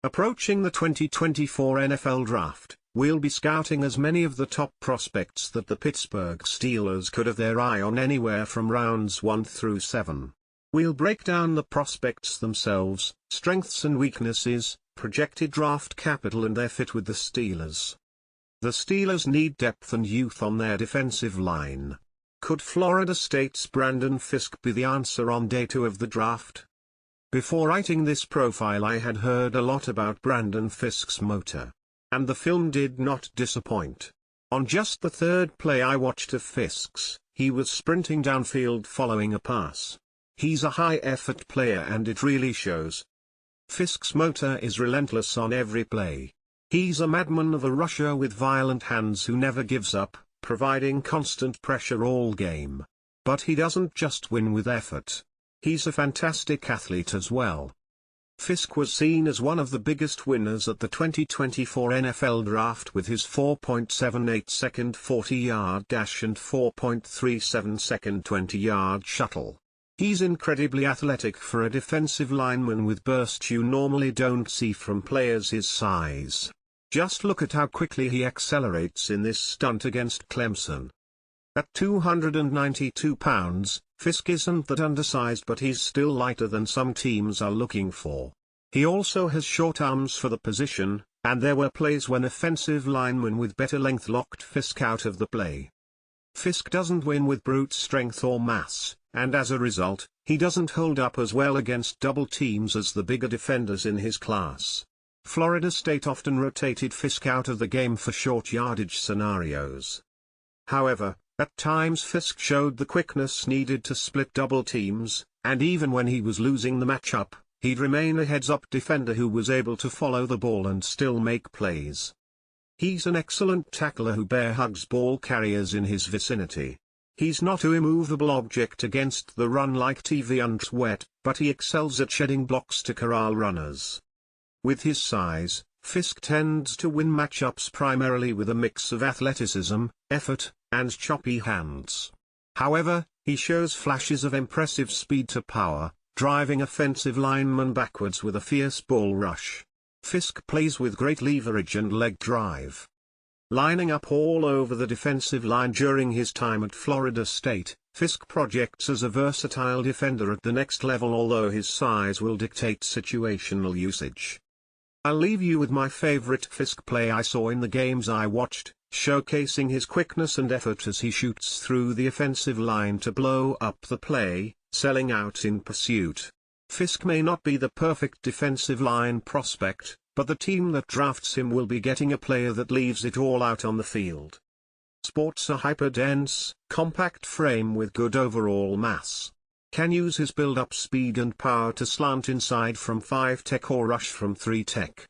Approaching the 2024 NFL Draft, we'll be scouting as many of the top prospects that the Pittsburgh Steelers could have their eye on anywhere from rounds 1 through 7. We'll break down the prospects themselves, strengths and weaknesses, projected draft capital and their fit with the Steelers. The Steelers need depth and youth on their defensive line. Could Florida State's Braden Fiske be the answer on day 2 of the draft? Before writing this profile I had heard a lot about Braden Fiske's motor. And the film did not disappoint. On just the third play I watched of Fiske's, he was sprinting downfield following a pass. He's a high-effort player and it really shows. Fiske's motor is relentless on every play. He's a madman of a rusher with violent hands who never gives up, providing constant pressure all game. But he doesn't just win with effort. He's a fantastic athlete as well. Fiske was seen as one of the biggest winners at the 2024 NFL Draft with his 4.78-second 40-yard dash and 4.37-second 20-yard shuttle. He's incredibly athletic for a defensive lineman with burst you normally don't see from players his size. Just look at how quickly he accelerates in this stunt against Clemson. At 292 pounds, Fiske isn't that undersized, but he's still lighter than some teams are looking for. He also has short arms for the position, and there were plays when offensive linemen with better length locked Fiske out of the play. Fiske doesn't win with brute strength or mass, and as a result, he doesn't hold up as well against double teams as the bigger defenders in his class. Florida State often rotated Fiske out of the game for short yardage scenarios. However, at times Fiske showed the quickness needed to split double teams, and even when he was losing the matchup, he'd remain a heads-up defender who was able to follow the ball and still make plays. He's an excellent tackler who bear hugs ball carriers in his vicinity. He's not an immovable object against the run like TV Sweat, but he excels at shedding blocks to corral runners. With his size, Fiske tends to win matchups primarily with a mix of athleticism, effort, and choppy hands. However, he shows flashes of impressive speed to power, driving offensive linemen backwards with a fierce ball rush. Fiske plays with great leverage and leg drive. Lining up all over the defensive line during his time at Florida State, Fiske projects as a versatile defender at the next level, although his size will dictate situational usage. I'll leave you with my favorite Fiske play I saw in the games I watched, showcasing his quickness and effort as he shoots through the offensive line to blow up the play, selling out in pursuit. Fiske may not be the perfect defensive line prospect, but the team that drafts him will be getting a player that leaves it all out on the field. Sports a hyper-dense, compact frame with good overall mass. Can use his build-up speed and power to slant inside from 5 tech or rush from 3 tech.